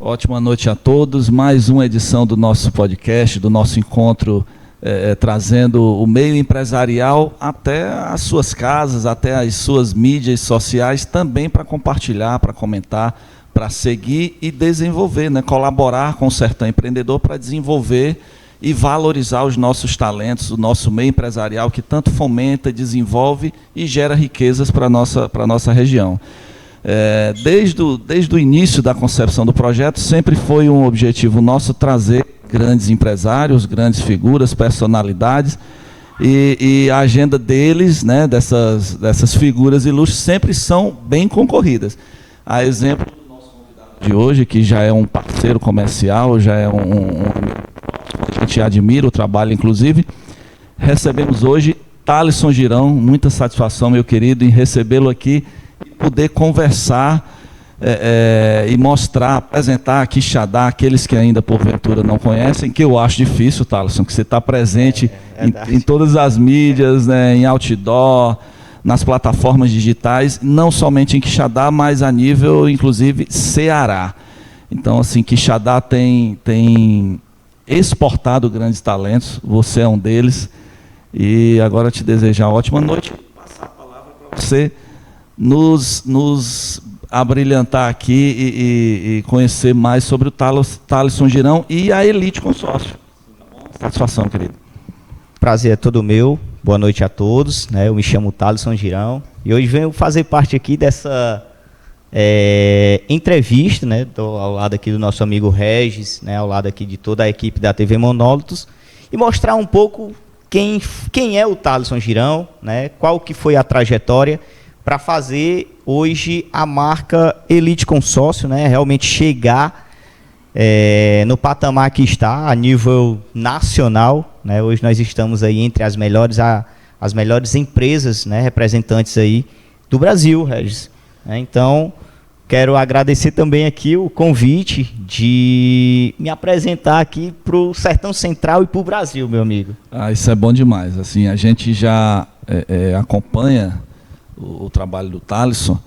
Ótima noite a todos. Mais uma edição do nosso podcast, do nosso encontro, trazendo o meio empresarial até as suas casas, até as suas mídias sociais, também para compartilhar, para comentar, para seguir e desenvolver, né? Colaborar com o Sertão Empreendedor para desenvolver e valorizar os nossos talentos, o nosso meio empresarial que tanto fomenta, desenvolve e gera riquezas para a nossa região. Desde o início da concepção do projeto, sempre foi um objetivo nosso trazer grandes empresários, grandes figuras, personalidades, e a agenda deles, né, dessas figuras ilustres, sempre são bem concorridas. A exemplo do nosso convidado de hoje, que já é um parceiro comercial, já é a gente admira o trabalho, inclusive, recebemos hoje Thalisson Girão. Muita satisfação, meu querido, em recebê-lo aqui, poder conversar e mostrar, apresentar a Quixadá, aqueles que ainda porventura não conhecem, que eu acho difícil, Thalisson, que você está presente em todas as mídias, né, em outdoor, nas plataformas digitais, não somente em Quixadá, mas a nível, inclusive, Ceará. Então, assim, Quixadá tem exportado grandes talentos, você é um deles, e agora te desejar uma ótima noite, passar a palavra para você nos abrilhantar aqui e conhecer mais sobre o Thalisson Girão e a Elite Consórcio. Satisfação, querido. Prazer é todo meu. Boa noite a todos. Eu me chamo Thalisson Girão e hoje venho fazer parte aqui dessa entrevista, ao lado aqui do nosso amigo Regis, ao lado aqui de toda a equipe da TV Monólitos, e mostrar um pouco quem é o Thalisson Girão, qual que foi a trajetória para fazer hoje a marca Elite Consórcio, realmente chegar no patamar que está, a nível nacional. Hoje nós estamos aí entre as melhores empresas, representantes aí do Brasil, Regis. Então, quero agradecer também aqui o convite de me apresentar aqui para o Sertão Central e para o Brasil, meu amigo. Isso é bom demais. Assim, a gente já acompanha o trabalho do Thalisson,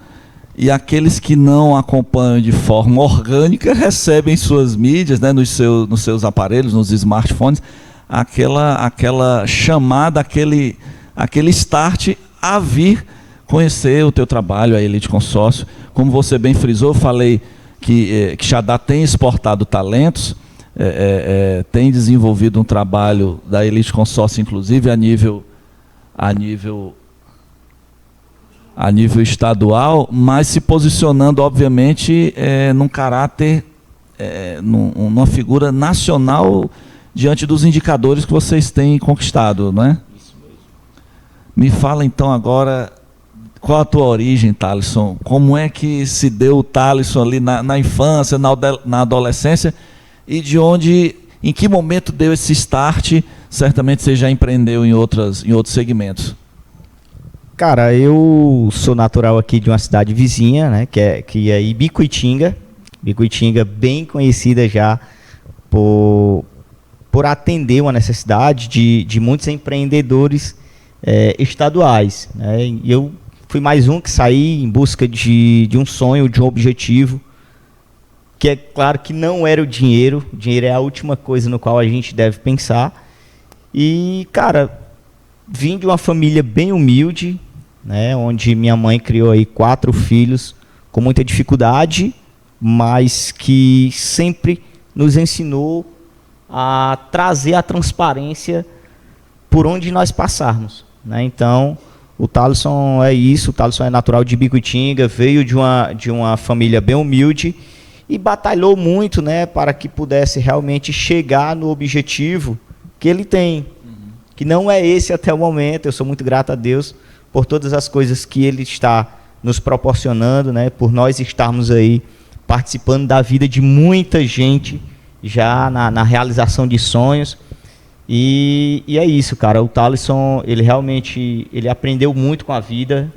e aqueles que não acompanham de forma orgânica recebem suas mídias, nos seus aparelhos, nos smartphones, aquela chamada, aquele start a vir conhecer o teu trabalho, a Elite Consórcio. Como você bem frisou, falei que Quixadá tem exportado talentos, tem desenvolvido um trabalho da Elite Consórcio, inclusive a nível estadual, mas se posicionando, obviamente, num caráter, numa figura nacional diante dos indicadores que vocês têm conquistado, não é? Isso mesmo. Me fala então agora, qual a tua origem, Thalisson? Como é que se deu o Thalisson ali na infância, na adolescência, e em que momento deu esse start? Certamente você já empreendeu em outros segmentos. Cara, eu sou natural aqui de uma cidade vizinha, que é Ibicuitinga. Ibicuitinga bem conhecida já por atender uma necessidade de muitos empreendedores estaduais. E eu fui mais um que saí em busca de um sonho, de um objetivo, que é claro que não era o dinheiro. O dinheiro é a última coisa no qual a gente deve pensar. E, cara, vim de uma família bem humilde, onde minha mãe criou aí 4 filhos com muita dificuldade, mas que sempre nos ensinou a trazer a transparência por onde nós passarmos. Então, o Thalisson é isso, o Thalisson é natural de Ibicuitinga, veio de uma família bem humilde e batalhou muito, para que pudesse realmente chegar no objetivo que ele tem, que não é esse até o momento. Eu sou muito grato a Deus por todas as coisas que Ele está nos proporcionando, por nós estarmos aí participando da vida de muita gente já na realização de sonhos. E é isso, cara. O Thalisson, ele realmente aprendeu muito com a vida.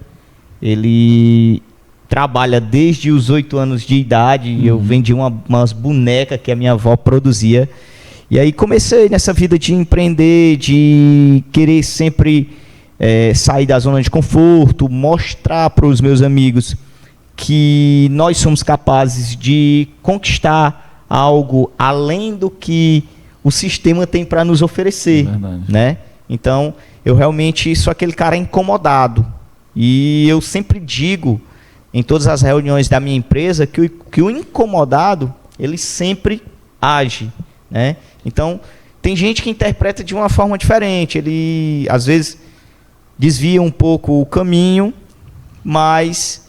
Ele trabalha desde os 8 anos de idade. Eu vendi umas bonecas que a minha avó produzia. E aí comecei nessa vida de empreender, de querer sempre sair da zona de conforto, mostrar para os meus amigos que nós somos capazes de conquistar algo além do que o sistema tem para nos oferecer, né? Então, eu realmente sou aquele cara incomodado. E eu sempre digo, em todas as reuniões da minha empresa, que o incomodado, ele sempre age, né? Então, tem gente que interpreta de uma forma diferente. Ele, às vezes, desvia um pouco o caminho, mas,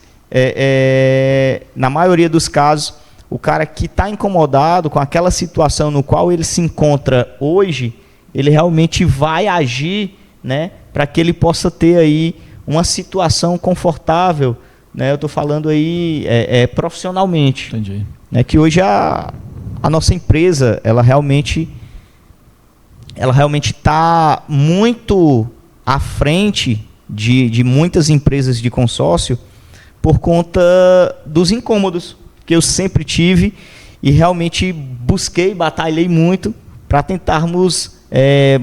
na maioria dos casos, o cara que está incomodado com aquela situação no qual ele se encontra hoje, ele realmente vai agir, né, para que ele possa ter aí uma situação confortável, né? Eu estou falando aí profissionalmente. Entendi. Né, que hoje a nossa empresa, ela realmente está muito à frente de muitas empresas de consórcio por conta dos incômodos que eu sempre tive e realmente busquei, batalhei muito para tentarmos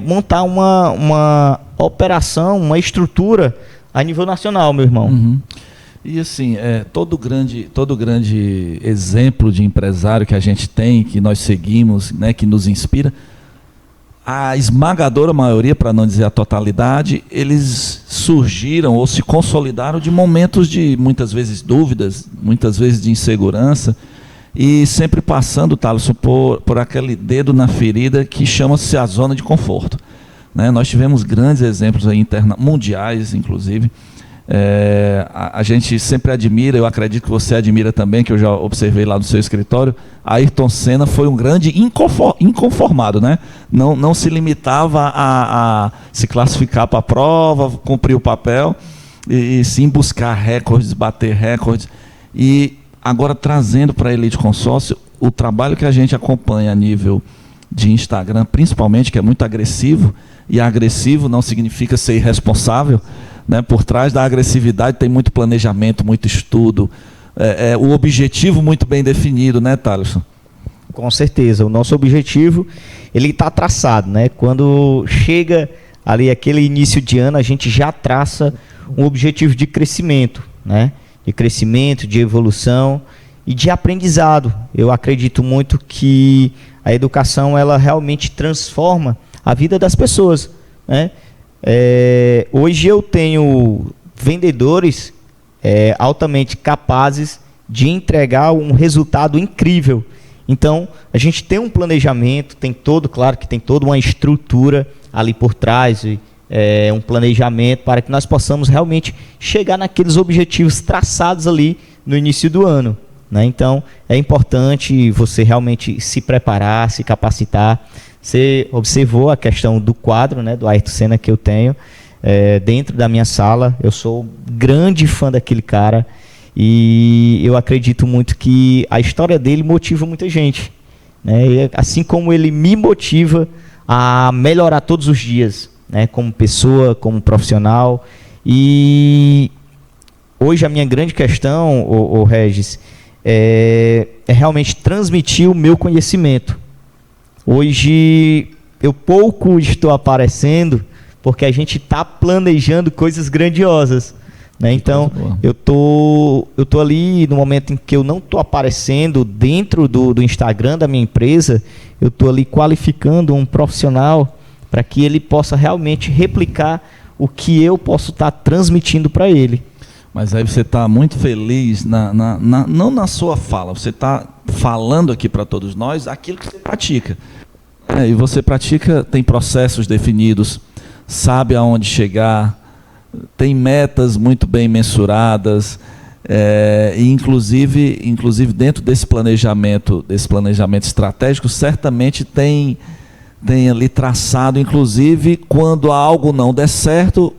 montar uma operação, uma estrutura a nível nacional, meu irmão. Uhum. E assim, todo grande exemplo de empresário que a gente tem, que nós seguimos, né, que nos inspira, a esmagadora maioria, para não dizer a totalidade, eles surgiram ou se consolidaram de momentos de, muitas vezes, dúvidas, muitas vezes de insegurança, e sempre passando, Thaleson, por aquele dedo na ferida que chama-se a zona de conforto. Né? Nós tivemos grandes exemplos aí mundiais, inclusive. A gente sempre admira, eu acredito que você admira também, que eu já observei lá no seu escritório, Ayrton Senna foi um grande inconformado, né? Não se limitava a se classificar para a prova, cumprir o papel, e sim buscar recordes, bater recordes. E agora trazendo para a Elite Consórcio o trabalho que a gente acompanha a nível de Instagram, principalmente, que é muito agressivo, e agressivo não significa ser irresponsável, né? Por trás da agressividade tem muito planejamento, muito estudo, o objetivo muito bem definido, né, Thaleson? Com certeza, o nosso objetivo ele está traçado, né? Quando chega ali aquele início de ano, a gente já traça um objetivo de crescimento, né? De crescimento, de evolução e de aprendizado. Eu acredito muito que a educação ela realmente transforma a vida das pessoas, né? Hoje eu tenho vendedores altamente capazes de entregar um resultado incrível. Então, a gente tem um planejamento, claro que tem toda uma estrutura ali por trás, um planejamento para que nós possamos realmente chegar naqueles objetivos traçados ali no início do ano, né? Então, é importante você realmente se preparar, se capacitar. Você observou a questão do quadro, né, do Ayrton Senna que eu tenho dentro da minha sala. Eu sou grande fã daquele cara e eu acredito muito que a história dele motiva muita gente, né? E assim como ele me motiva a melhorar todos os dias, né, como pessoa, como profissional. E hoje a minha grande questão, o Regis, é realmente transmitir o meu conhecimento. Hoje eu pouco estou aparecendo porque a gente está planejando coisas grandiosas, né? Então eu tô ali no momento em que eu não estou aparecendo dentro do Instagram da minha empresa, eu estou ali qualificando um profissional para que ele possa realmente replicar o que eu posso estar transmitindo para ele. Mas aí você está muito feliz, não na sua fala, você está falando aqui para todos nós aquilo que você pratica. E você pratica, tem processos definidos, sabe aonde chegar, tem metas muito bem mensuradas, e inclusive dentro desse planejamento estratégico, certamente tem ali traçado, inclusive, quando algo não der certo,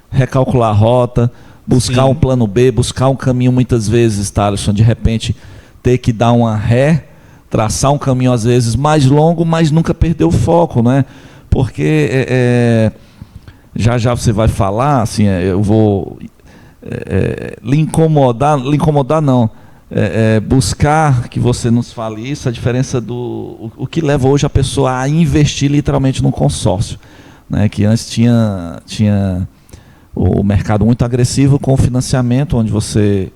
recalcular a rota, buscar Sim. um plano B, buscar um caminho, muitas vezes, Thaleson, de repente ter que dar uma ré, traçar um caminho às vezes mais longo, mas nunca perder o foco, né? Porque já você vai falar, assim, eu vou lhe incomodar não, buscar que você nos fale isso, a diferença o que leva hoje a pessoa a investir literalmente num consórcio, né? Que antes tinha o mercado muito agressivo com o financiamento, onde você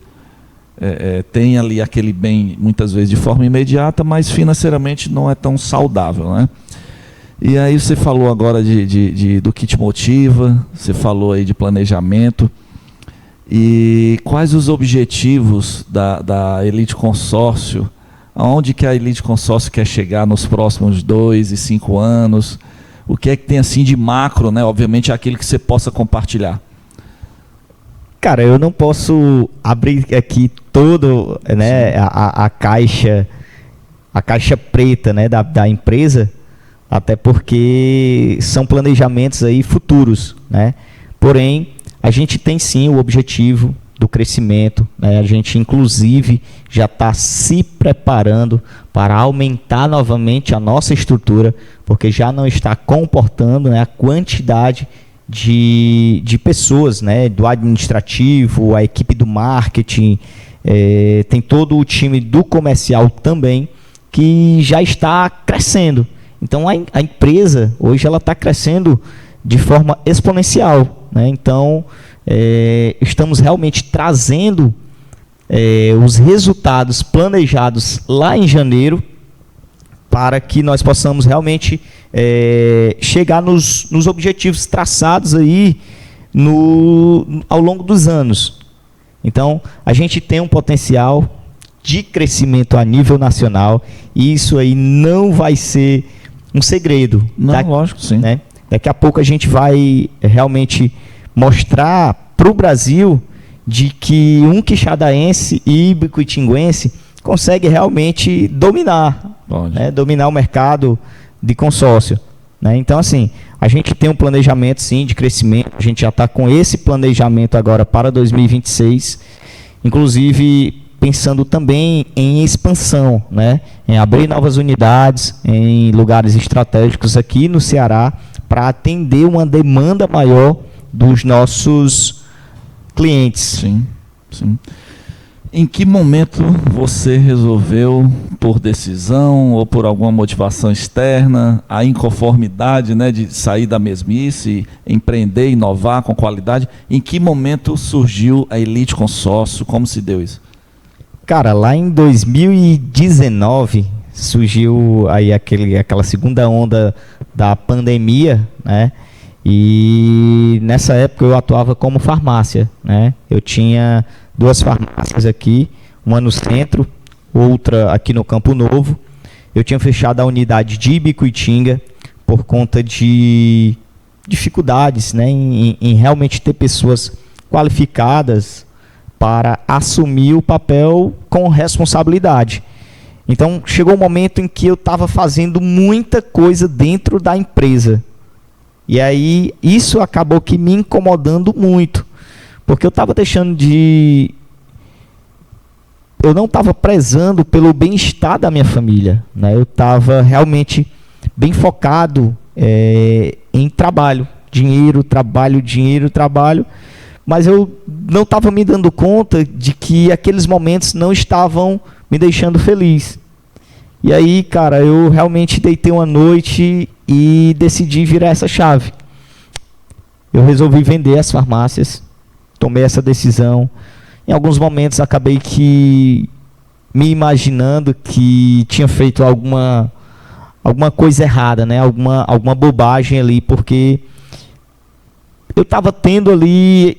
tem ali aquele bem, muitas vezes de forma imediata, mas financeiramente não é tão saudável, né? E aí você falou agora do que te motiva, você falou aí de planejamento. E quais os objetivos da Elite Consórcio? Aonde que a Elite Consórcio quer chegar nos próximos 2 e 5 anos? O que é que tem assim de macro, né? Obviamente é aquilo que você possa compartilhar. Cara, eu não posso abrir aqui todo, né, a caixa preta, né, da empresa, até porque são planejamentos aí futuros, né? Porém, a gente tem sim o objetivo do crescimento, né? A gente inclusive já está se preparando para aumentar novamente a nossa estrutura, porque já não está comportando, né, a quantidade de pessoas, né, do administrativo, a equipe do marketing, tem todo o time do comercial também, que já está crescendo. Então a empresa hoje ela está crescendo de forma exponencial, né? Então estamos realmente trazendo os resultados planejados lá em janeiro, para que nós possamos realmente chegar nos objetivos traçados aí ao longo dos anos. Então, a gente tem um potencial de crescimento a nível nacional, e isso aí não vai ser um segredo. Não, lógico, sim. Né? Daqui a pouco a gente vai realmente mostrar para o Brasil de que um quixadaense e ibicuitinguense consegue realmente dominar o mercado de consórcio, né? Então, assim, a gente tem um planejamento, sim, de crescimento. A gente já está com esse planejamento agora para 2026, inclusive pensando também em expansão, né? Em abrir novas unidades em lugares estratégicos aqui no Ceará, para atender uma demanda maior dos nossos clientes. Sim, sim. Em que momento você resolveu, por decisão ou por alguma motivação externa, a inconformidade, né, de sair da mesmice, empreender, inovar com qualidade? Em que momento surgiu a Elite Consórcio? Como se deu isso? Cara, lá em 2019 surgiu aí aquela segunda onda da pandemia, né? E nessa época eu atuava como farmácia, né? Eu tinha 2 farmácias aqui, uma no centro, outra aqui no Campo Novo. Eu tinha fechado a unidade de Ibicuitinga por conta de dificuldades, né, em realmente ter pessoas qualificadas para assumir o papel com responsabilidade. Então, chegou um momento em que eu estava fazendo muita coisa dentro da empresa. E aí, isso acabou que me incomodando muito. Porque eu estava eu não estava prezando pelo bem-estar da minha família, né? Eu estava realmente bem focado em trabalho. Dinheiro, trabalho. Mas eu não estava me dando conta de que aqueles momentos não estavam me deixando feliz. E aí, cara, eu realmente deitei uma noite e decidi virar essa chave. Eu resolvi vender as farmácias, tomei essa decisão. Em alguns momentos acabei me imaginando que tinha feito alguma coisa errada, né? Alguma bobagem ali, porque eu estava tendo ali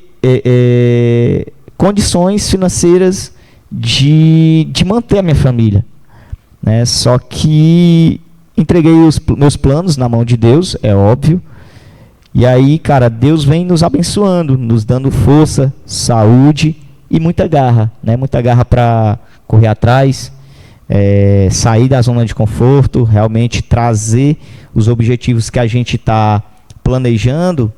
condições financeiras de manter a minha família, né? Só que entreguei os meus planos na mão de Deus, é óbvio. E aí, cara, Deus vem nos abençoando, nos dando força, saúde e muita garra, né? Muita garra para correr atrás, sair da zona de conforto, realmente trazer os objetivos que a gente está planejando,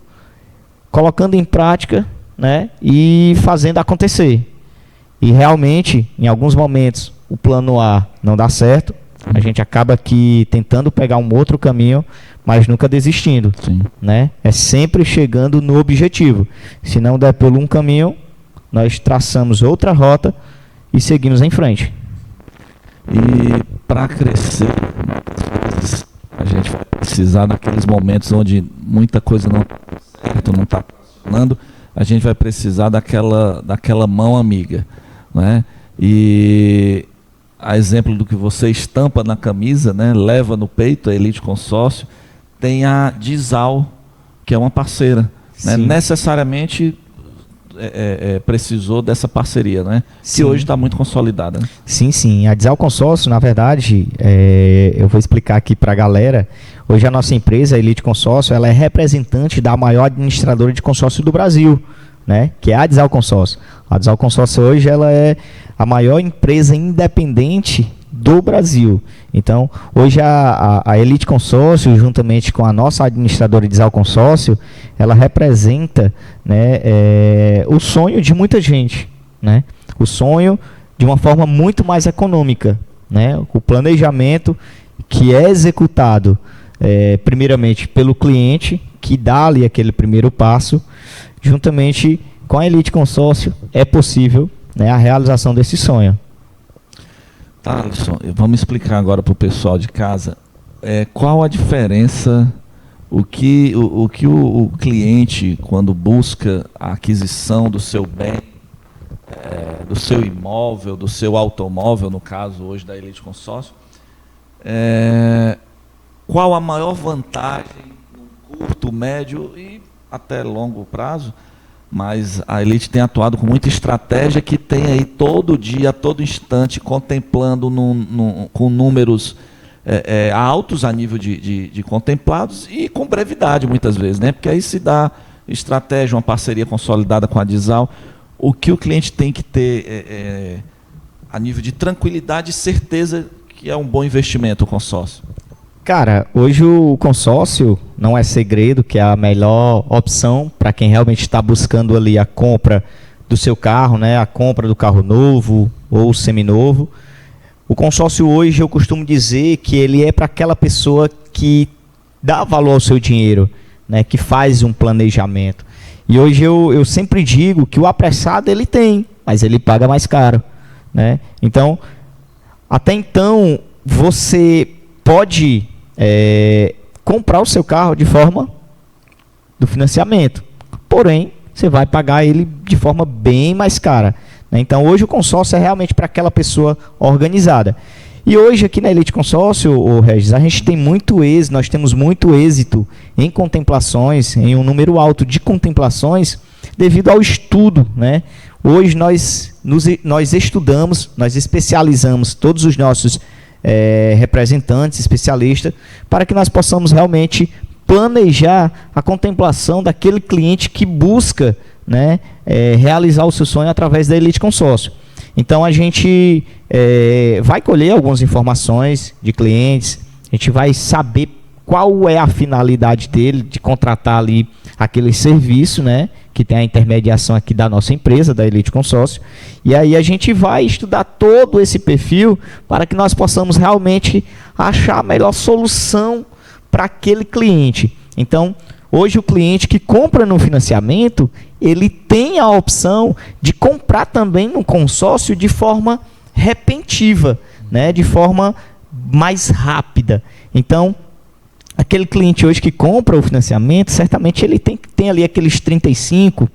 colocando em prática, né? E fazendo acontecer. E realmente, em alguns momentos, o plano A não dá certo, a gente acaba aqui tentando pegar um outro caminho, mas nunca desistindo. Sim. Né? É sempre chegando no objetivo. Se não der por um caminho, nós traçamos outra rota e seguimos em frente. E para crescer, a gente vai precisar naqueles momentos onde muita coisa não está certo, não está funcionando, a gente vai precisar daquela mão amiga, né? E a exemplo do que você estampa na camisa, né, leva no peito, a Elite Consórcio, tem a Dizal, que é uma parceira. Né, necessariamente precisou dessa parceria, né? Que hoje está muito consolidada. Né? Sim. A Dizal Consórcio, na verdade, eu vou explicar aqui para a galera. Hoje a nossa empresa, a Elite Consórcio, ela é representante da maior administradora de consórcio do Brasil, né? Que é a Dizal Consórcio. A Dizal Consórcio hoje ela é a maior empresa independente do Brasil. Então, hoje a Elite Consórcio, juntamente com a nossa administradora Dizal Consórcio, ela representa, né, o sonho de muita gente, né? O sonho de uma forma muito mais econômica, né? O planejamento que é executado primeiramente pelo cliente, que dá ali aquele primeiro passo, juntamente com a Elite Consórcio, é possível, né, a realização desse sonho. Tá, Alisson, vamos explicar agora para o pessoal de casa qual a diferença, o que o cliente, quando busca a aquisição do seu bem, do seu imóvel, do seu automóvel, no caso hoje da Elite Consórcio, qual a maior vantagem no curto, médio e até longo prazo? Mas a Elite tem atuado com muita estratégia que tem aí todo dia, a todo instante, contemplando com números altos a nível de contemplados e com brevidade muitas vezes, né? Porque aí se dá estratégia, uma parceria consolidada com a Dizal, o que o cliente tem que ter a nível de tranquilidade e certeza que é um bom investimento o consórcio. Cara, hoje o consórcio não é segredo que é a melhor opção para quem realmente está buscando ali a compra do seu carro, né? A compra do carro novo ou seminovo. O consórcio hoje eu costumo dizer que ele é para aquela pessoa que dá valor ao seu dinheiro, né? Que faz um planejamento. E hoje eu sempre digo que o apressado ele tem, mas ele paga mais caro, né? Então, até então, você pode comprar o seu carro de forma do financiamento, porém você vai pagar ele de forma bem mais cara, né? Então hoje o consórcio é realmente para aquela pessoa organizada. E hoje aqui na Elite Consórcio, Regis, a gente tem muito êxito, nós temos muito êxito em contemplações, em um número alto de contemplações, devido ao estudo, né? Hoje nós estudamos, nós especializamos todos os nossos representantes, especialistas, para que nós possamos realmente planejar a contemplação daquele cliente que busca, né, realizar o seu sonho através da Elite Consórcio. Então a gente vai colher algumas informações de clientes, a gente vai saber qual é a finalidade dele de contratar ali aquele serviço, né, que tem a intermediação aqui da nossa empresa, da Elite Consórcio, e aí a gente vai estudar todo esse perfil para que nós possamos realmente achar a melhor solução para aquele cliente. Então, hoje o cliente que compra no financiamento, ele tem a opção de comprar também no consórcio de forma repentiva, né, de forma mais rápida. Então, aquele cliente hoje que compra o financiamento, certamente ele tem ali aqueles 35%,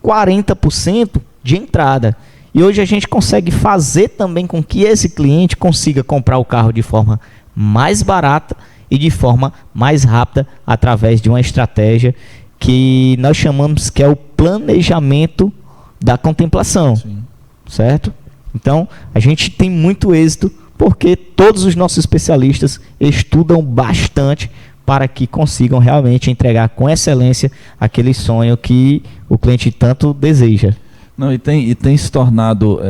40% de entrada. E hoje a gente consegue fazer também com que esse cliente consiga comprar o carro de forma mais barata e de forma mais rápida, através de uma estratégia que nós chamamos que é o planejamento da contemplação. Sim. Certo? Então, a gente tem muito êxito porque todos os nossos especialistas estudam bastante para que consigam realmente entregar com excelência aquele sonho que o cliente tanto deseja. Não, e tem se tornado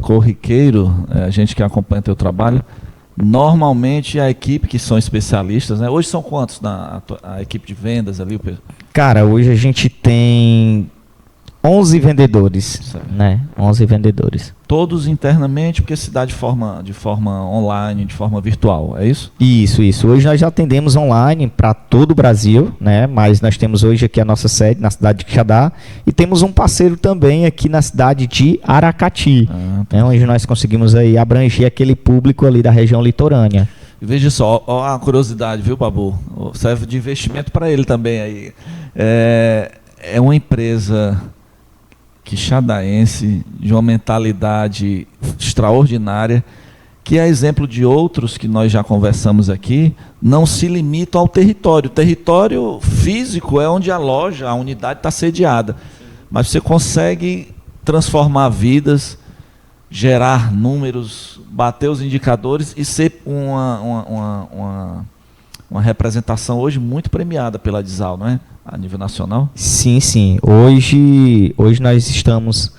corriqueiro, a gente que acompanha teu trabalho, normalmente a equipe que são especialistas, né? Hoje são quantos a equipe de vendas ali? Cara, hoje a gente tem 11 vendedores, né? 11 vendedores. Todos internamente, porque se dá de forma online, de forma virtual, é isso? Isso. Hoje nós já atendemos online para todo o Brasil, né? Mas nós temos hoje aqui a nossa sede na cidade de Quixadá e temos um parceiro também aqui na cidade de Aracati, né? Onde nós conseguimos aí abranger aquele público ali da região litorânea. E veja só, ó a curiosidade, viu, Babu? Serve de investimento para ele também aí. É uma empresa quixadaense, de uma mentalidade extraordinária, que é exemplo de outros que nós já conversamos aqui, não se limita ao território. O território físico é onde a loja, a unidade está sediada. Mas você consegue transformar vidas, gerar números, bater os indicadores e ser uma representação hoje muito premiada pela Dizal, não é? A nível nacional. Sim, sim. Hoje nós estamos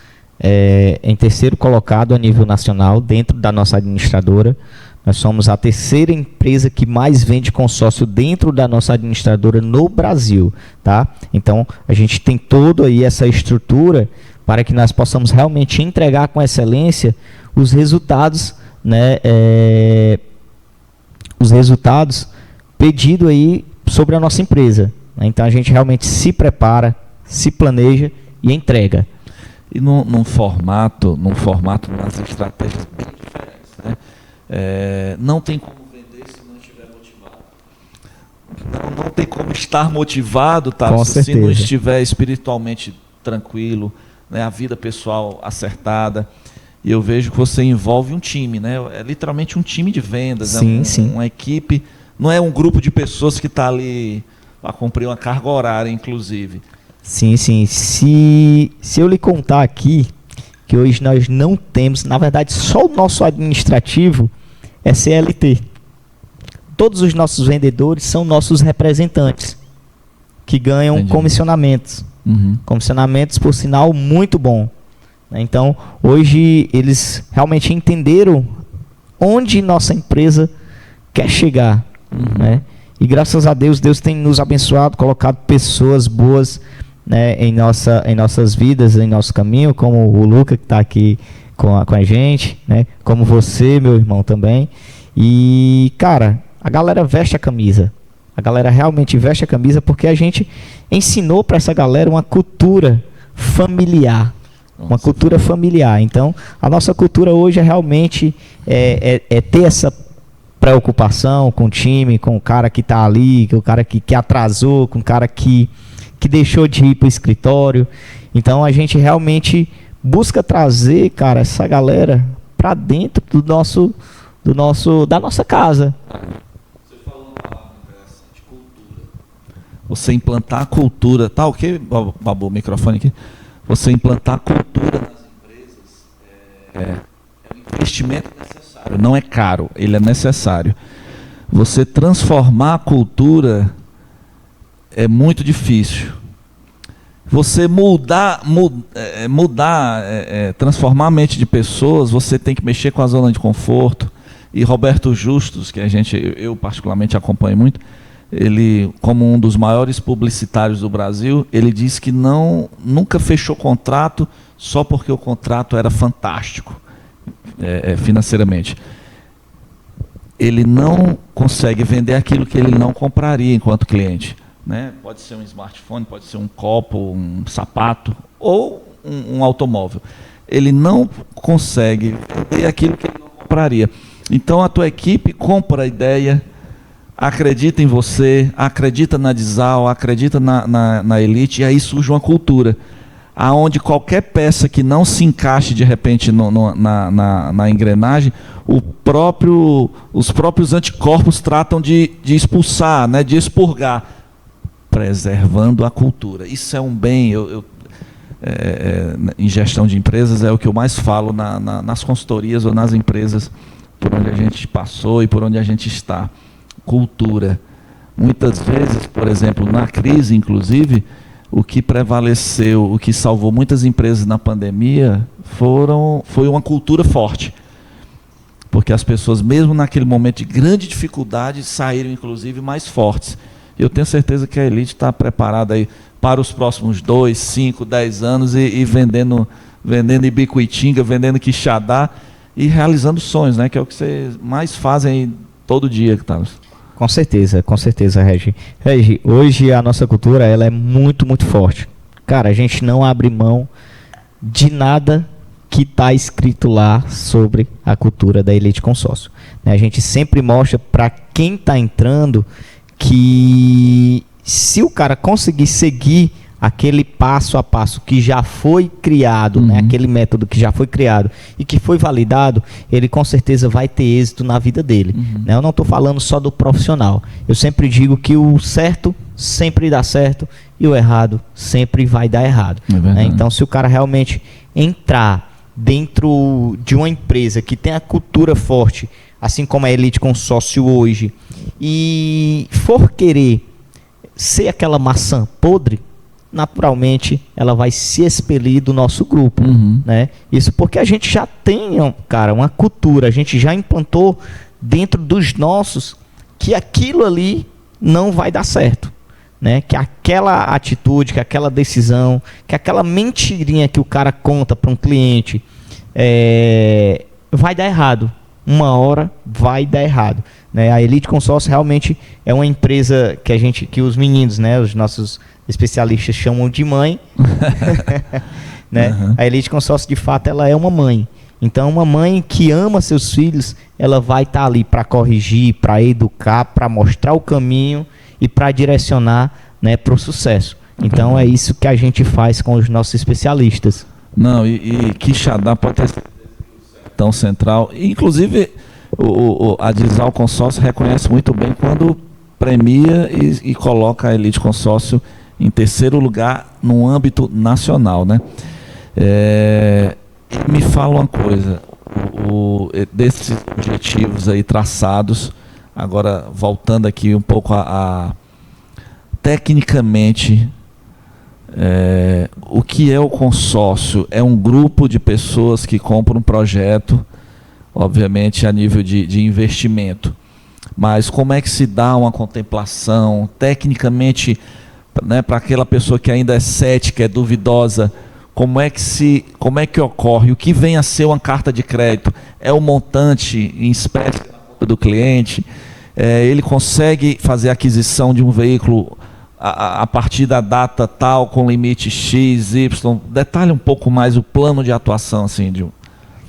em terceiro colocado a nível nacional dentro da nossa administradora. Nós somos a terceira empresa que mais vende consórcio dentro da nossa administradora no Brasil, tá? Então, a gente tem toda aí essa estrutura para que nós possamos realmente entregar com excelência os resultados, né, os resultados pedidos aí sobre a nossa empresa. Então, a gente realmente se prepara, se planeja e entrega. E num formato, nas estratégias bem diferentes, né? Não tem como vender se não estiver motivado. Não tem como estar motivado, tá? Se não estiver espiritualmente tranquilo, né? A vida pessoal acertada. E eu vejo que você envolve um time, né? É literalmente um time de vendas, sim, sim. Uma equipe, não é um grupo de pessoas que está ali para cumprir uma carga horária, inclusive. Sim, sim. Se eu lhe contar aqui que hoje nós não temos, na verdade, só o nosso administrativo é CLT. Todos os nossos vendedores são nossos representantes, que ganham comissionamentos. Comissionamentos, por sinal, muito bom. Então, hoje eles realmente entenderam onde nossa empresa quer chegar. Né? E graças a Deus, Deus tem nos abençoado, colocado pessoas boas, né, em nossas vidas, em nosso caminho, como o Luca, que está aqui com a gente, né, como você, meu irmão, também. E, cara, a galera veste a camisa. A galera realmente veste a camisa porque a gente ensinou para essa galera uma cultura familiar. Uma cultura familiar. Então, a nossa cultura hoje é realmente ter essa preocupação com o time, com o cara que está ali, com o cara que atrasou, com o cara que deixou de ir para o escritório. Então a gente realmente busca trazer, cara, essa galera para dentro da nossa casa. Você falou uma palavra interessante, cultura. Você implantar a cultura, tá ok, Babu, o microfone aqui. Você implantar a cultura nas empresas é um investimento necessário, não é caro, ele é necessário. Você transformar a cultura é muito difícil. Você transformar a mente de pessoas, você tem que mexer com a zona de conforto. E Roberto Justus, que eu particularmente acompanho muito, ele, como um dos maiores publicitários do Brasil, ele diz que nunca fechou contrato só porque o contrato era fantástico financeiramente. Ele não consegue vender aquilo que ele não compraria enquanto cliente. Né? Pode ser um smartphone, pode ser um copo, um sapato ou um automóvel. Ele não consegue vender aquilo que ele não compraria. Então a tua equipe compra a ideia, acredita em você, acredita na Dizal, acredita na Elite, e aí surge uma cultura aonde qualquer peça que não se encaixe de repente na engrenagem, os próprios anticorpos tratam de expulsar, né, de expurgar, preservando a cultura. Isso é um bem, em gestão de empresas, é o que eu mais falo nas consultorias ou nas empresas por onde a gente passou e por onde a gente está. Cultura. Muitas vezes, por exemplo, na crise, inclusive, o que prevaleceu, o que salvou muitas empresas na pandemia foi uma cultura forte. Porque as pessoas, mesmo naquele momento de grande dificuldade, saíram, inclusive, mais fortes. Eu tenho certeza que a Elite está preparada aí para os próximos 2, 5, 10 anos e vendendo Ibicuitinga, vendendo Quixadá e realizando sonhos, né? Que é o que vocês mais fazem aí todo dia, Carlos. Com certeza, Regi. Regi, hoje a nossa cultura ela é muito, muito forte. Cara, a gente não abre mão de nada que está escrito lá sobre a cultura da Elite Consórcio. A gente sempre mostra para quem está entrando que se o cara conseguir seguir aquele passo a passo que já foi criado, né, aquele método que já foi criado e que foi validado, ele com certeza vai ter êxito na vida dele. Né? Eu não estou falando só do profissional. Eu sempre digo que o certo sempre dá certo e o errado sempre vai dar errado. Né? Então, se o cara realmente entrar dentro de uma empresa que tem a cultura forte, assim como a Elite Consórcio hoje, e for querer ser aquela maçã podre, naturalmente ela vai se expelir do nosso grupo, né? Isso porque a gente já tem, cara, uma cultura, a gente já implantou dentro dos nossos que aquilo ali não vai dar certo, né? Que aquela atitude, que aquela decisão, que aquela mentirinha que o cara conta para um cliente vai dar errado. Uma hora vai dar errado, né? A Elite Consórcio realmente é uma empresa que os meninos, né, os nossos especialistas chamam de mãe, né? A Elite Consórcio, de fato, ela é uma mãe. Então, uma mãe que ama seus filhos, ela vai estar ali para corrigir, para educar, para mostrar o caminho e para direcionar, né, para o sucesso. Então, é isso que a gente faz com os nossos especialistas. Não, e Quixadá pode ter tão central. Inclusive, a Dizal Consórcio reconhece muito bem quando premia e coloca a Elite Consórcio em terceiro lugar no âmbito nacional, né? Me fala uma coisa, desses objetivos aí traçados, agora voltando aqui um pouco tecnicamente, o que é o consórcio? É um grupo de pessoas que compram um projeto, obviamente a nível de investimento, mas como é que se dá uma contemplação tecnicamente, né, para aquela pessoa que ainda é cética, é duvidosa? Como é que ocorre? O que vem a ser uma carta de crédito? É o montante em espécie do cliente? Ele consegue fazer a aquisição de um veículo a partir da data tal, com limite X, Y? Detalhe um pouco mais o plano de atuação, assim,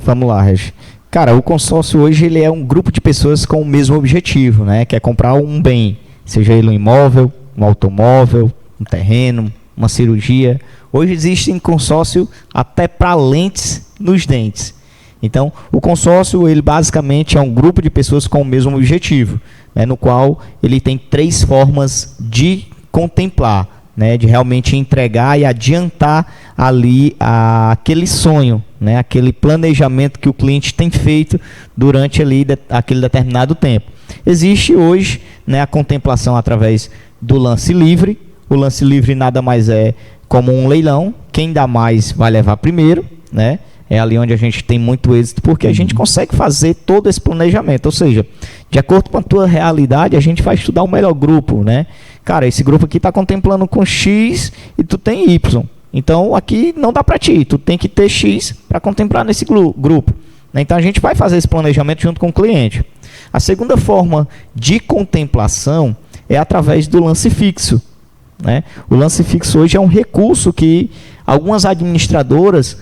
Vamos lá, Regi. Cara, o consórcio hoje ele é um grupo de pessoas com o mesmo objetivo, né? Que é comprar um bem, seja ele um imóvel, um automóvel, um terreno, uma cirurgia. Hoje existe em consórcio até para lentes nos dentes. Então, o consórcio, ele basicamente é um grupo de pessoas com o mesmo objetivo, né? No qual ele tem 3 formas de contemplar, né, de realmente entregar e adiantar ali aquele sonho, né, aquele planejamento que o cliente tem feito durante ali aquele determinado tempo. Existe hoje, né, a contemplação através do lance livre. O lance livre nada mais é como um leilão, quem dá mais vai levar primeiro, né? É ali onde a gente tem muito êxito, porque a gente consegue fazer todo esse planejamento. Ou seja, de acordo com a tua realidade, a gente vai estudar o melhor grupo, né? Cara, esse grupo aqui está contemplando com X e tu tem Y. Então, aqui não dá para ti. Tu tem que ter X para contemplar nesse grupo. Então, a gente vai fazer esse planejamento junto com o cliente. A segunda forma de contemplação é através do lance fixo, né? O lance fixo hoje é um recurso que algumas administradoras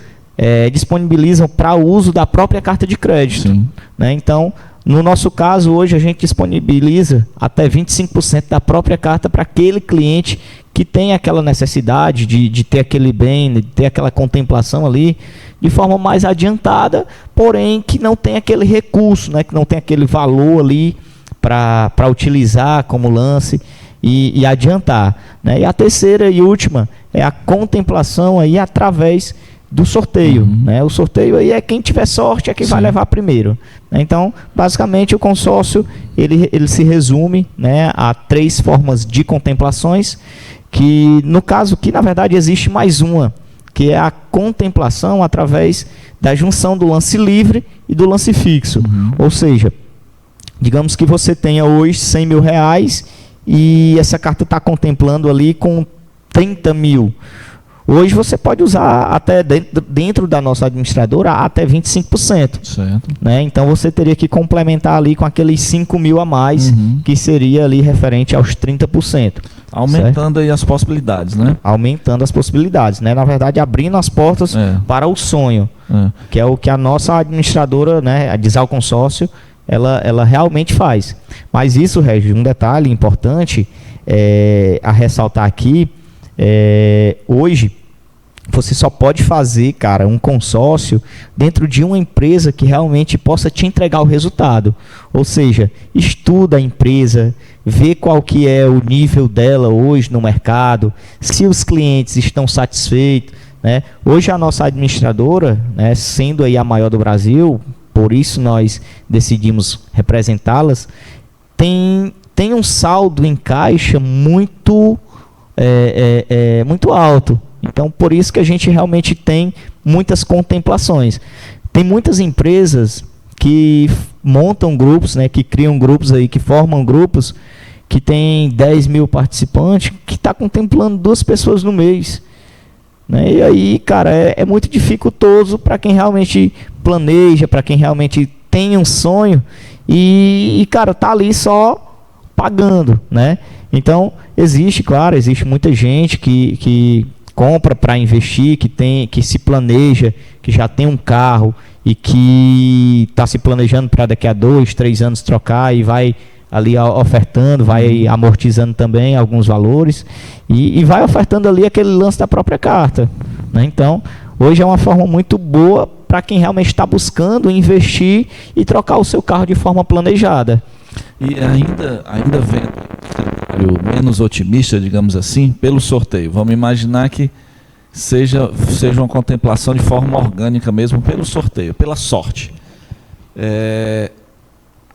disponibilizam para o uso da própria carta de crédito, né? Então, no nosso caso, hoje a gente disponibiliza até 25% da própria carta para aquele cliente que tem aquela necessidade de ter aquele bem, de ter aquela contemplação ali de forma mais adiantada, porém que não tem aquele recurso, né? Que não tem aquele valor ali para utilizar como lance e adiantar, né? E a terceira e última é a contemplação aí através do sorteio, né? O sorteio aí é quem tiver sorte, é quem vai levar primeiro, né? Então, basicamente, o consórcio ele se resume, né, a 3 formas de contemplações, que no caso que na verdade existe mais uma, que é a contemplação através da junção do lance livre e do lance fixo. Ou seja, digamos que você tenha hoje 100 mil reais e essa carta está contemplando ali com 30 mil. Hoje você pode usar até dentro da nossa administradora até 25%. Certo. Né? Então você teria que complementar ali com aqueles 5 mil a mais, que seria ali referente aos 30%. Aumentando aí as possibilidades, né? Aumentando as possibilidades, né? Na verdade, abrindo as portas para o sonho, que é o que a nossa administradora, né, a Dizal Consórcio, ela realmente faz. Mas isso, Regi, um detalhe importante a ressaltar aqui, Hoje, você só pode fazer, cara, um consórcio dentro de uma empresa que realmente possa te entregar o resultado. Ou seja, estuda a empresa, vê qual que é o nível dela hoje no mercado, se os clientes estão satisfeitos, né? Hoje a nossa administradora, né, sendo aí a maior do Brasil, por isso nós decidimos representá-las, tem um saldo em caixa muito alto. Então, por isso que a gente realmente tem muitas contemplações. Tem muitas empresas que montam grupos, né, que criam grupos aí, que formam grupos, que tem 10 mil participantes, que está contemplando 2 pessoas no mês. Né? E aí, cara, é muito dificultoso para quem realmente planeja, para quem realmente tem um sonho e, cara, tá ali só pagando, né? Então, existe muita gente que compra para investir, que se planeja, que já tem um carro e que está se planejando para daqui a 2, 3 anos trocar e vai ali ofertando, vai amortizando também alguns valores e vai ofertando ali aquele lance da própria carta, né? Então, hoje é uma forma muito boa para quem realmente está buscando investir e trocar o seu carro de forma planejada. E ainda vendo um cenário menos otimista, digamos assim, pelo sorteio. Vamos imaginar que seja uma contemplação de forma orgânica mesmo, pelo sorteio, pela sorte.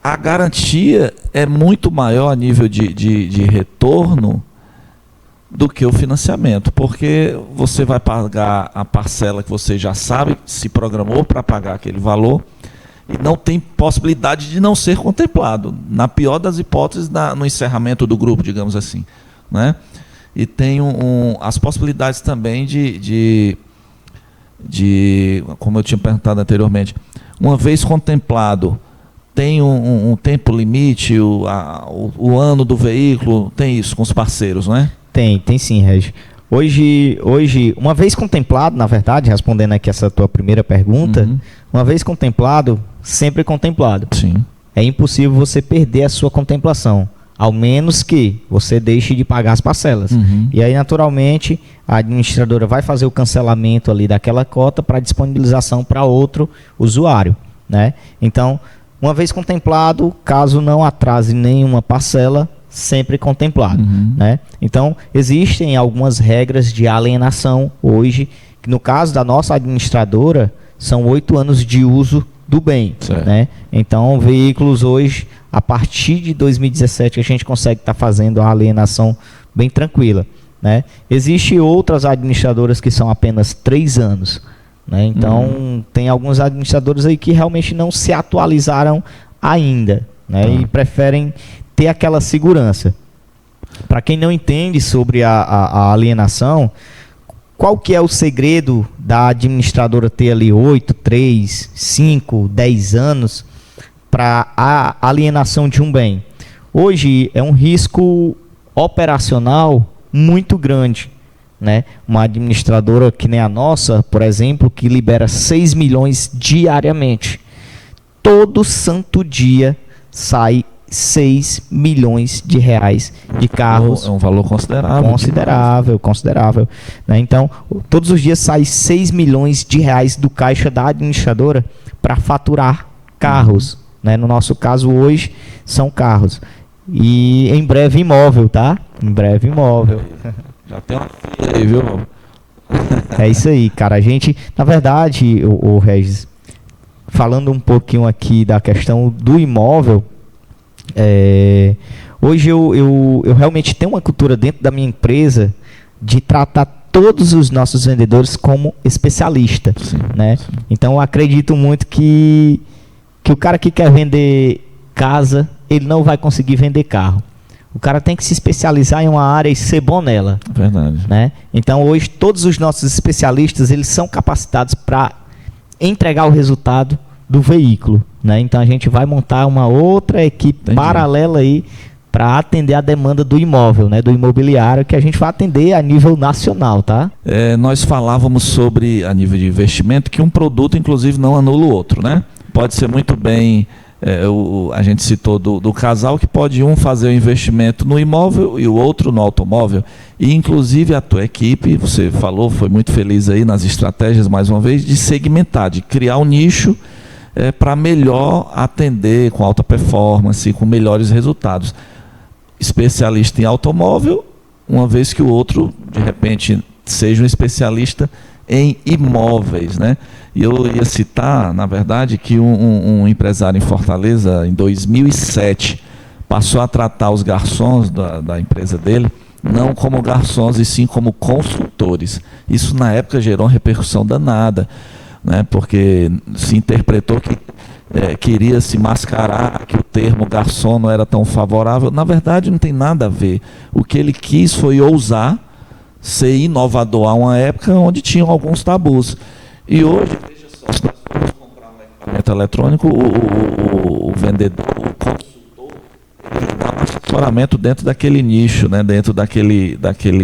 A garantia é muito maior a nível de retorno do que o financiamento, porque você vai pagar a parcela que você já sabe, se programou para pagar aquele valor, e não tem possibilidade de não ser contemplado, na pior das hipóteses, no encerramento do grupo, digamos assim, né? E tem as possibilidades também de, como eu tinha perguntado anteriormente, uma vez contemplado, tem um tempo limite, o ano do veículo, tem isso com os parceiros, não é? Tem sim, Regi. Hoje, uma vez contemplado, na verdade, respondendo aqui essa tua primeira pergunta, uma vez contemplado, sempre contemplado. Sim. É impossível você perder a sua contemplação, ao menos que você deixe de pagar as parcelas. E aí, naturalmente, a administradora vai fazer o cancelamento ali daquela cota para disponibilização para outro usuário, né? Então, uma vez contemplado, caso não atrase nenhuma parcela, sempre contemplado, né? Então, existem algumas regras de alienação hoje, que no caso da nossa administradora, são 8 anos de uso do bem, né? Então, veículos hoje, a partir de 2017, a gente consegue estar fazendo a alienação bem tranquila, né? Existem outras administradoras que são apenas 3 anos, né? Então, tem alguns administradores aí que realmente não se atualizaram ainda, né? E preferem ter aquela segurança. Para quem não entende sobre a alienação, qual que é o segredo da administradora ter ali 8, 3, 5, 10 anos para a alienação de um bem? Hoje é um risco operacional muito grande, né? Uma administradora que nem a nossa, por exemplo, que libera 6 milhões diariamente. Todo santo dia sai 6 milhões de reais de carros. É um valor considerável. Considerável. Né? Então, todos os dias sai 6 milhões de reais do caixa da administradora para faturar carros. Né? No nosso caso, hoje, são carros. E em breve imóvel, tá? Em breve imóvel. Já tem uma fila aí, viu? É isso aí, cara. A gente, na verdade, o Regis, falando um pouquinho aqui da questão do imóvel, hoje eu realmente tenho uma cultura dentro da minha empresa de tratar todos os nossos vendedores como especialista, né? Sim. Então eu acredito muito que o cara que quer vender casa, ele não vai conseguir vender carro. O cara tem que se especializar em uma área e ser bom nela. Verdade. Né? Então hoje todos os nossos especialistas, eles são capacitados para entregar o resultado do veículo, né? Então a gente vai montar uma outra equipe paralela aí para atender a demanda do imóvel, né? Do imobiliário, que a gente vai atender a nível nacional, tá? Nós falávamos sobre, a nível de investimento, que um produto inclusive não anula o outro, né? Pode ser muito bem A gente citou do casal que pode um fazer o investimento no imóvel e o outro no automóvel. E inclusive a tua equipe, você falou, foi muito feliz aí nas estratégias, mais uma vez, de segmentar, de criar um nicho para melhor atender com alta performance, com melhores resultados. Especialista em automóvel, uma vez que o outro, de repente, seja um especialista em imóveis, né? E eu ia citar, na verdade, que um empresário em Fortaleza, em 2007, passou a tratar os garçons da empresa dele, não como garçons, e sim como consultores. Isso, na época, gerou uma repercussão danada, né? Porque se interpretou que queria se mascarar, que o termo garçom não era tão favorável. Na verdade, não tem nada a ver. O que ele quis foi ousar ser inovador a uma época onde tinham alguns tabus. E hoje, veja só, se nós formos comprar um equipamento eletrônico, o vendedor, o consultor, ele dá um assessoramento dentro daquele nicho, né? Dentro daquele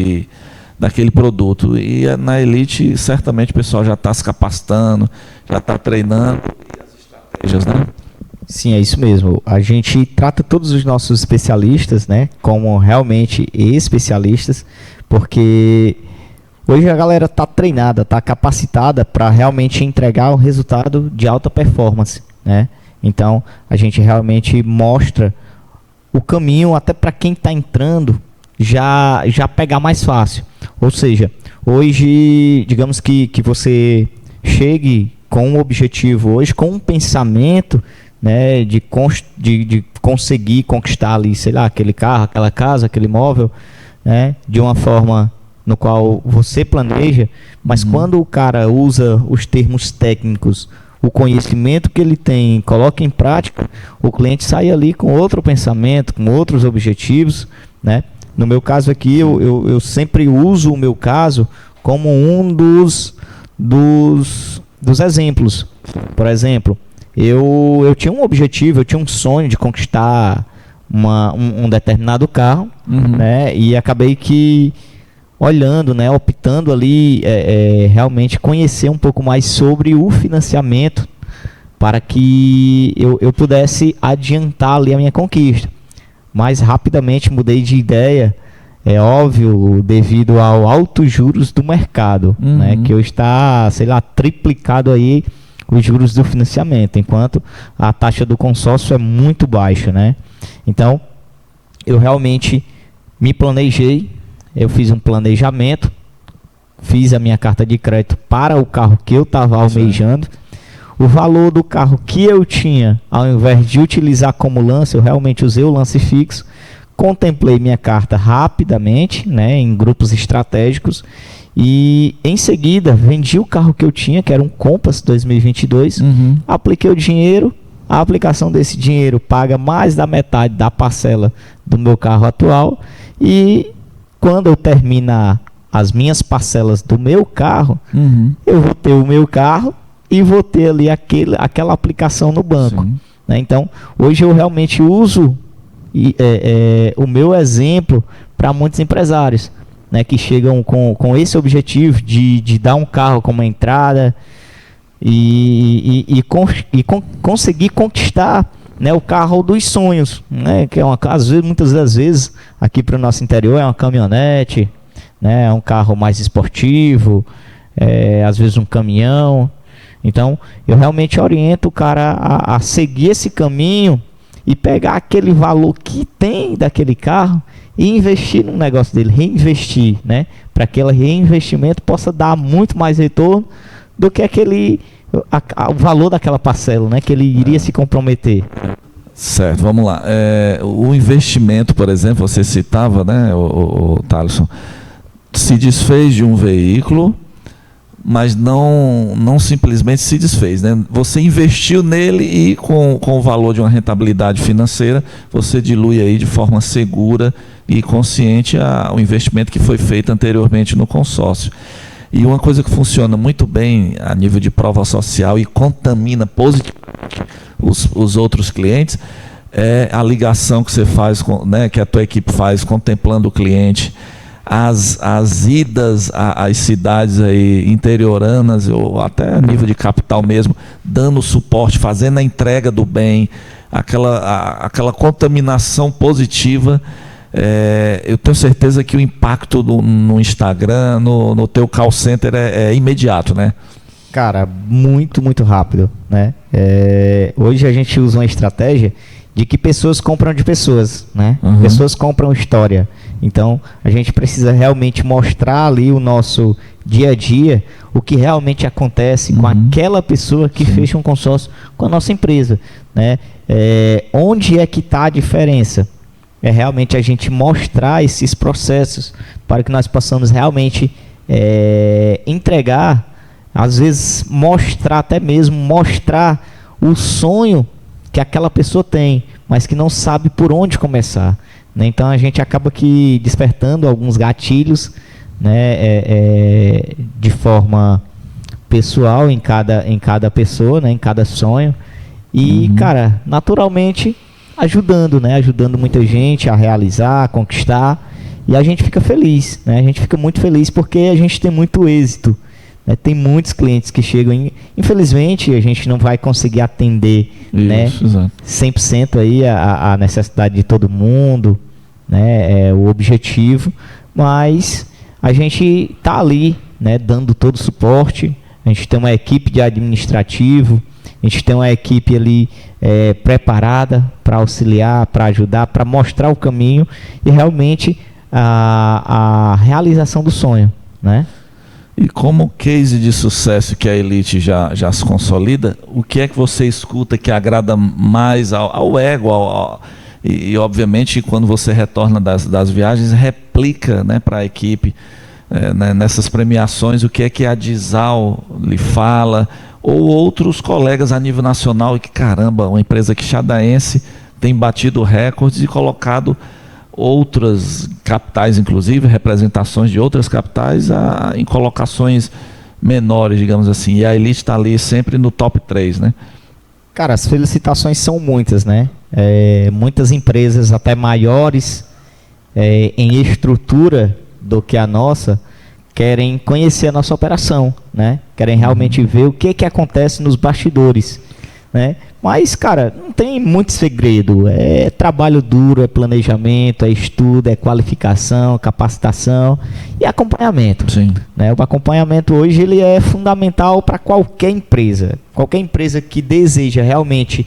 produto. E na Elite, certamente, o pessoal já está se capacitando, já está treinando, e as estratégias, né? Sim, é isso mesmo. A gente trata todos os nossos especialistas, né, como realmente especialistas, porque hoje a galera está treinada, está capacitada para realmente entregar um resultado de alta performance, né? Então, a gente realmente mostra o caminho até para quem está entrando já pegar mais fácil. Ou seja, hoje, digamos que você chegue com um objetivo, hoje com um pensamento, né, de conseguir conquistar ali, sei lá, aquele carro, aquela casa, aquele imóvel, né, de uma forma no qual você planeja, mas quando o cara usa os termos técnicos, o conhecimento que ele tem, coloca em prática, o cliente sai ali com outro pensamento, com outros objetivos, né? No meu caso aqui, eu sempre uso o meu caso como um dos exemplos. Por exemplo, eu tinha um objetivo, eu tinha um sonho de conquistar um determinado carro, né? E acabei que olhando, né, optando ali realmente conhecer um pouco mais sobre o financiamento para que eu pudesse adiantar ali a minha conquista. Mas rapidamente mudei de ideia, é óbvio, devido ao altos juros do mercado, né, que hoje está, sei lá, triplicado aí os juros do financiamento, enquanto a taxa do consórcio é muito baixa, né? Então, eu realmente me planejei, eu fiz um planejamento, fiz a minha carta de crédito para o carro que eu estava almejando. O valor do carro que eu tinha, ao invés de utilizar como lance, eu realmente usei o lance fixo. Contemplei minha carta rapidamente, né, em grupos estratégicos, e em seguida vendi o carro que eu tinha, que era um Compass 2022, apliquei o dinheiro, a aplicação desse dinheiro paga mais da metade da parcela do meu carro atual, e quando eu terminar as minhas parcelas do meu carro, eu vou ter o meu carro e vou ter ali aquela aplicação no banco, né? Então, hoje eu realmente uso o meu exemplo para muitos empresários, né, que chegam com esse objetivo de dar um carro como entrada e conseguir conquistar, né, o carro dos sonhos, né, que é muitas das vezes aqui para o nosso interior é uma caminhonete, né, é um carro mais esportivo, às vezes um caminhão. Então eu realmente oriento o cara a seguir esse caminho e pegar aquele valor que tem daquele carro e investir no negócio dele, reinvestir, né, para que aquele reinvestimento possa dar muito mais retorno do que o valor daquela parcela, né, que ele iria se comprometer. Certo, vamos lá. O investimento, por exemplo, você citava, né, o Thaleson, se desfez de um veículo, mas não simplesmente se desfez, né? Você investiu nele e com o valor de uma rentabilidade financeira, você dilui aí de forma segura e consciente o investimento que foi feito anteriormente no consórcio. E uma coisa que funciona muito bem a nível de prova social e contamina positivamente os outros clientes é a ligação que você faz, né, que a tua equipe faz contemplando o cliente, as idas às cidades aí interioranas ou até a nível de capital mesmo, dando suporte, fazendo a entrega do bem, aquela contaminação positiva. Eu tenho certeza que o impacto no Instagram, no teu call center é imediato, né? Cara, muito, muito rápido, né? Hoje a gente usa uma estratégia de que pessoas compram de pessoas, né? Uhum. Pessoas compram história. Então, a gente precisa realmente mostrar ali o nosso dia a dia, o que realmente acontece com aquela pessoa que fecha um consórcio com a nossa empresa, né? Onde é que está a diferença? É realmente a gente mostrar esses processos para que nós possamos realmente entregar, às vezes até mesmo mostrar o sonho que aquela pessoa tem, mas que não sabe por onde começar, né? Então a gente acaba que despertando alguns gatilhos, né, de forma pessoal em cada pessoa, né, em cada sonho, e cara, naturalmente ajudando, né, ajudando muita gente a realizar, a conquistar, e a gente fica feliz, né? A gente fica muito feliz porque a gente tem muito êxito. Tem muitos clientes que chegam, infelizmente a gente não vai conseguir atender, né, 100% aí a necessidade de todo mundo, né, o objetivo, mas a gente está ali, né, dando todo o suporte. A gente tem uma equipe de administrativo, a gente tem uma equipe ali preparada para auxiliar, para ajudar, para mostrar o caminho e realmente a realização do sonho, né? E como case de sucesso que a Elite já se consolida, o que é que você escuta que agrada mais ao ego? E obviamente, quando você retorna das viagens, replica, né, para a equipe, né, nessas premiações, o que é que a Dizal lhe fala, ou outros colegas a nível nacional, e que caramba, uma empresa quixadaense tem batido recordes e colocado outras capitais, inclusive representações de outras capitais em colocações menores, digamos assim, e a Elite está ali sempre no top 3, né? Cara, as felicitações são muitas, né? Muitas empresas até maiores em estrutura do que a nossa querem conhecer a nossa operação, né? Querem realmente ver o que acontece nos bastidores, né? Mas, cara, não tem muito segredo. É trabalho duro, é planejamento, é estudo, é qualificação, capacitação e acompanhamento. Sim. Né? O acompanhamento hoje ele é fundamental para qualquer empresa. Qualquer empresa que deseja realmente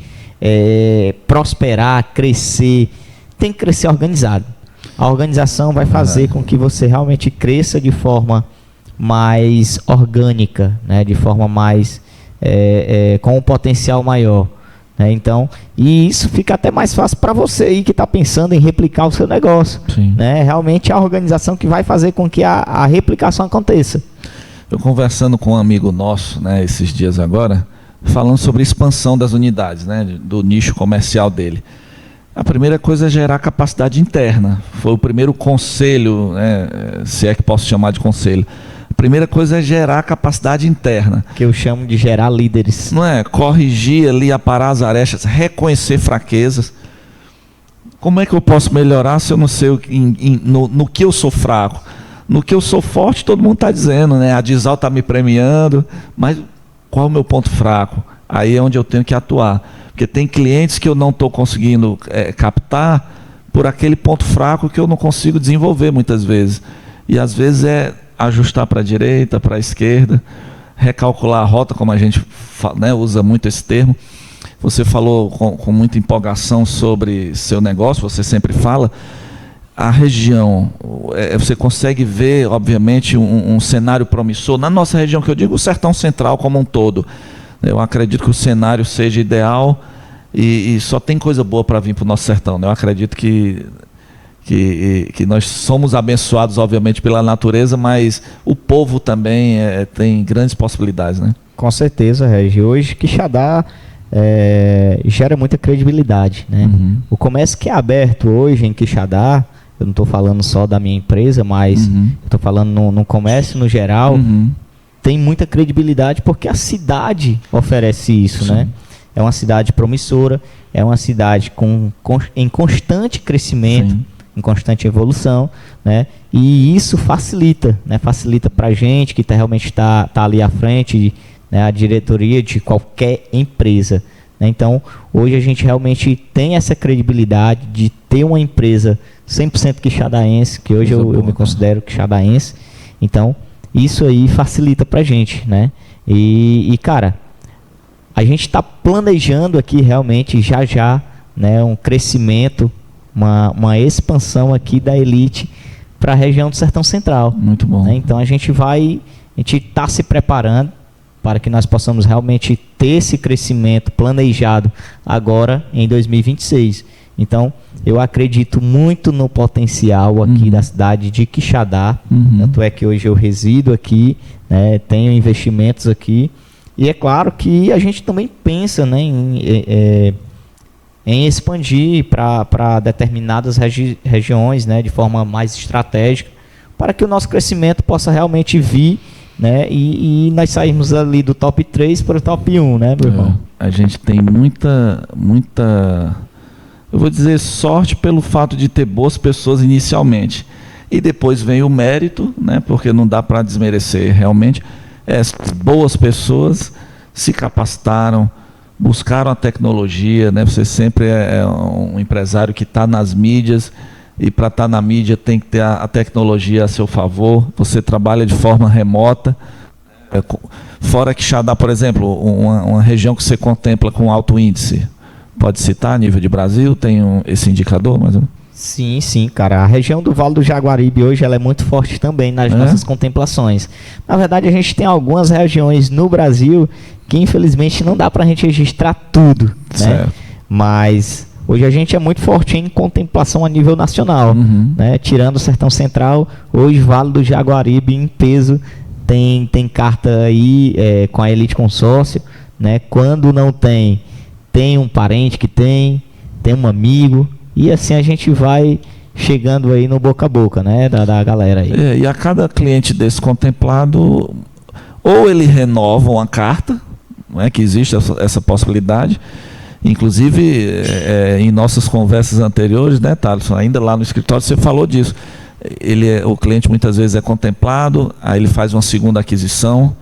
prosperar, crescer, tem que crescer organizado. A organização vai fazer com que você realmente cresça de forma mais orgânica, né? De forma mais com um potencial maior. Então, e isso fica até mais fácil para você aí que está pensando em replicar o seu negócio, né? Realmente é a organização que vai fazer com que a replicação aconteça. Eu conversando com um amigo nosso, né, esses dias agora, falando sobre a expansão das unidades, né, do nicho comercial dele. A primeira coisa é gerar capacidade interna. Foi o primeiro conselho, né, se é que posso chamar de conselho. A primeira coisa é gerar capacidade interna. Que eu chamo de gerar líderes. Não é? Corrigir ali, aparar as arestas, reconhecer fraquezas. Como é que eu posso melhorar se eu não sei no que eu sou fraco? No que eu sou forte, todo mundo está dizendo, né? A Dizal está me premiando, mas qual é o meu ponto fraco? Aí é onde eu tenho que atuar. Porque tem clientes que eu não estou conseguindo captar por aquele ponto fraco que eu não consigo desenvolver muitas vezes. E às vezes ajustar para a direita, para a esquerda, recalcular a rota, como a gente, né, usa muito esse termo. Você falou com muita empolgação sobre seu negócio, você sempre fala. A região, você consegue ver, obviamente, um cenário promissor. Na nossa região, que eu digo, o Sertão Central como um todo. Eu acredito que o cenário seja ideal e só tem coisa boa para vir para o nosso sertão, né? Eu acredito que nós somos abençoados, obviamente, pela natureza, mas o povo também tem grandes possibilidades, né? Com certeza, Regi. Hoje, Quixadá gera muita credibilidade, né? O comércio que é aberto hoje em Quixadá, eu não estou falando só da minha empresa, mas estou falando no comércio no geral, tem muita credibilidade porque a cidade oferece isso, né? É uma cidade promissora, é uma cidade em constante crescimento, em constante evolução, né? E isso facilita, né? Facilita para a gente que realmente está ali à frente, né? A diretoria de qualquer empresa, né? Então, hoje a gente realmente tem essa credibilidade de ter uma empresa 100% quixadaense, que hoje eu me considero quixadaense. Então, isso aí facilita pra gente, né? E cara, a gente está planejando aqui realmente já, né, um crescimento, uma expansão aqui da Elite para a região do Sertão Central. Muito bom. Né? Então a gente está se preparando para que nós possamos realmente ter esse crescimento planejado agora em 2026. Então, eu acredito muito no potencial aqui da cidade de Quixadá. Tanto é que hoje eu resido aqui, né, tenho investimentos aqui. E é claro que a gente também pensa, né, em expandir para determinadas regiões, né, de forma mais estratégica, para que o nosso crescimento possa realmente vir, né, e nós sairmos ali do top 3 para o top 1, né, meu irmão? A gente tem muita, eu vou dizer, sorte pelo fato de ter boas pessoas inicialmente. E depois vem o mérito, né, porque não dá para desmerecer realmente. Essas boas pessoas se capacitaram, buscaram a tecnologia, né? Você sempre é um empresário que está nas mídias, e para estar na mídia tem que ter a tecnologia a seu favor. Você trabalha de forma remota. Fora Quixadá, por exemplo, uma região que você contempla com alto índice, pode citar a nível de Brasil, tem esse indicador, mais ou menos? Sim, cara. A região do Vale do Jaguaribe hoje ela é muito forte também nas nossas contemplações. Na verdade, a gente tem algumas regiões no Brasil que infelizmente não dá para a gente registrar tudo, né? Mas hoje a gente é muito forte em contemplação a nível nacional, né? Tirando o Sertão Central, hoje Vale do Jaguaribe em peso tem carta aí com a Elite Consórcio, né? Quando não tem um parente que tem um amigo. E assim a gente vai chegando aí no boca a boca, né, da galera aí. E a cada cliente desse contemplado, ou ele renova uma carta, né, que existe essa possibilidade. Inclusive, em nossas conversas anteriores, né, Thaleson, ainda lá no escritório você falou disso. O cliente muitas vezes é contemplado, aí ele faz uma segunda aquisição,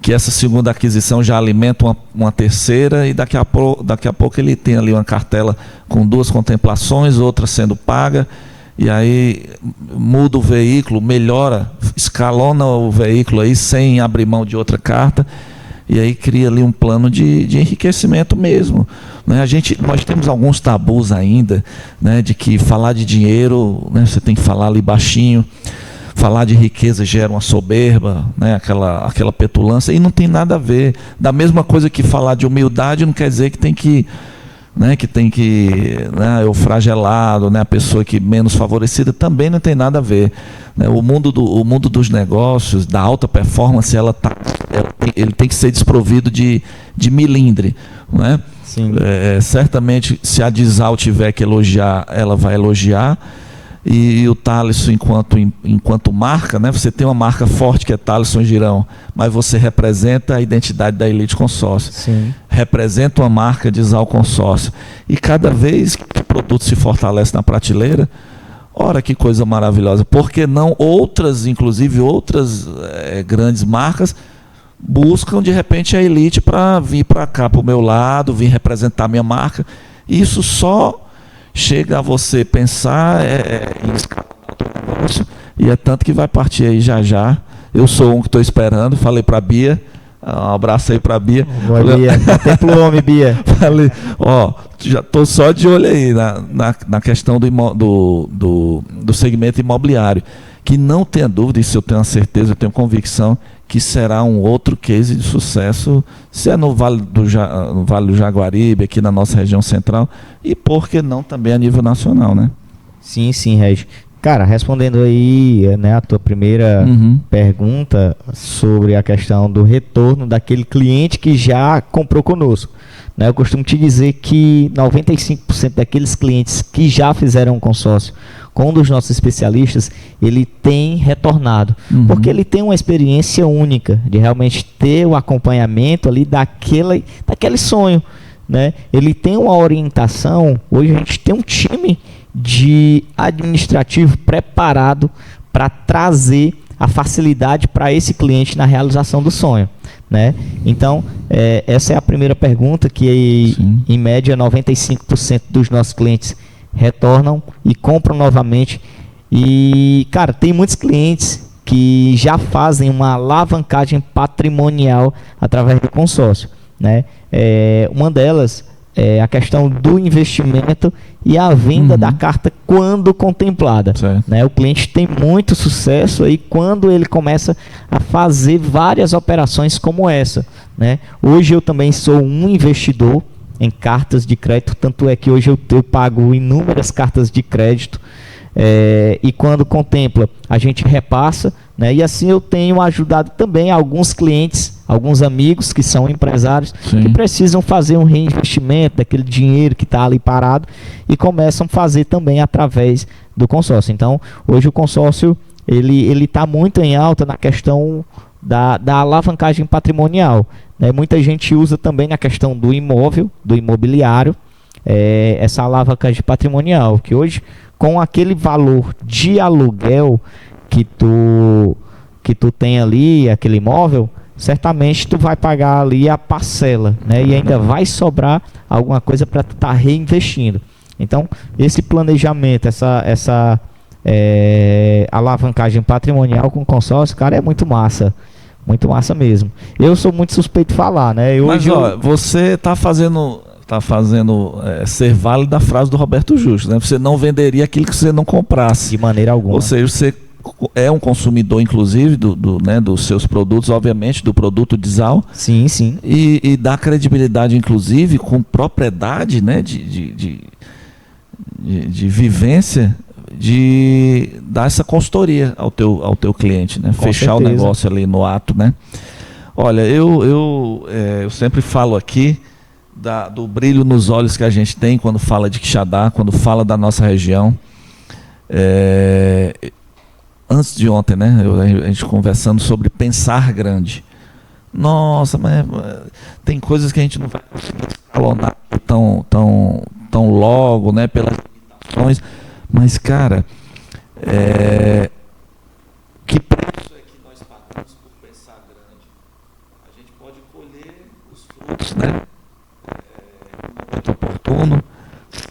que essa segunda aquisição já alimenta uma terceira, e daqui a pouco ele tem ali uma cartela com 2 contemplações, outra sendo paga, e aí muda o veículo, melhora, escalona o veículo aí sem abrir mão de outra carta, e aí cria ali um plano de enriquecimento mesmo. Né? Nós temos alguns tabus ainda, né, de que falar de dinheiro, né, você tem que falar ali baixinho. Falar de riqueza gera uma soberba, né? aquela petulância, e não tem nada a ver. Da mesma coisa que falar de humildade não quer dizer que tem que, né, né, o fragelado, né, a pessoa que menos favorecida, também não tem nada a ver. Né? O mundo dos negócios, da alta performance, ele tem que ser desprovido de milindre. Né? Sim. Certamente, se a Dizal tiver que elogiar, ela vai elogiar. E o Thaleson, enquanto marca, né, você tem uma marca forte que é Thaleson Girão, mas você representa a identidade da Elite Consórcio. Sim. Representa uma marca de Zal Consórcio. E cada vez que o produto se fortalece na prateleira, ora que coisa maravilhosa. Por que não inclusive outras grandes marcas buscam de repente a Elite para vir para cá, para o meu lado, vir representar a minha marca. E isso só chega a você pensar em escalar o negócio, e é tanto que vai partir aí já. Eu sou um que estou esperando, falei para a Bia, um abraço aí para a Bia. Boa, Bia, templo homem, Bia. Falei, já estou só de olho aí na questão do segmento imobiliário, que não tenha dúvida, isso eu tenho a certeza, eu tenho convicção, que será um outro case de sucesso, se é no Vale do Jaguaribe, aqui na nossa região central, e por que não também a nível nacional, né? Sim, Regi. Cara, respondendo aí, né, a tua primeira pergunta sobre a questão do retorno daquele cliente que já comprou conosco. Né, eu costumo te dizer que 95% daqueles clientes que já fizeram um consórcio com um dos nossos especialistas, ele tem retornado. Porque ele tem uma experiência única de realmente ter o acompanhamento ali daquele sonho. Né? Ele tem uma orientação. Hoje a gente tem um time de administrativo preparado para trazer a facilidade para esse cliente na realização do sonho. né? Então, essa é a primeira pergunta que, Sim. em média, 95% dos nossos clientes retornam e compram novamente. E, cara, tem muitos clientes que já fazem uma alavancagem patrimonial através do consórcio, né? Uma delas é a questão do investimento e a venda da carta quando contemplada, né? O cliente tem muito sucesso aí quando ele começa a fazer várias operações como essa, né? Hoje eu também sou um investidor em cartas de crédito, tanto é que hoje eu pago inúmeras cartas de crédito. E quando contempla, a gente repassa, né? E assim eu tenho ajudado também alguns clientes, alguns amigos que são empresários, que precisam fazer um reinvestimento daquele dinheiro que está ali parado e começam a fazer também através do consórcio. Então, hoje o consórcio ele está muito em alta na questão da alavancagem patrimonial, né? Muita gente usa também na questão do imóvel, do imobiliário, essa alavancagem patrimonial, que hoje, com aquele valor de aluguel que tu tem ali, aquele imóvel, certamente tu vai pagar ali a parcela, né? E ainda vai sobrar alguma coisa para tu estar reinvestindo. Então, esse planejamento, essa alavancagem patrimonial com consórcio, cara, é muito massa. Muito massa mesmo. Eu sou muito suspeito de falar, né? Você está fazendo ser válida a frase do Roberto Justo, né? Você não venderia aquilo que você não comprasse. De maneira alguma. Ou seja, você é um consumidor, inclusive, dos seus produtos, obviamente, do produto Dizal. Sim, sim. E dá credibilidade, inclusive, com propriedade, né? De vivência, de dar essa consultoria ao teu cliente, né? Fechar certeza o negócio ali no ato, né? Olha, eu sempre falo aqui do brilho nos olhos que a gente tem quando fala de Quixadá, quando fala da nossa região. Antes de ontem, né, a gente conversando sobre pensar grande. Nossa, mas tem coisas que a gente não vai conseguir escalonar tão logo, né, pelas limitações. Mas, cara, que preço é que nós pagamos por pensar grande? A gente pode colher os frutos, né? Muito oportuno.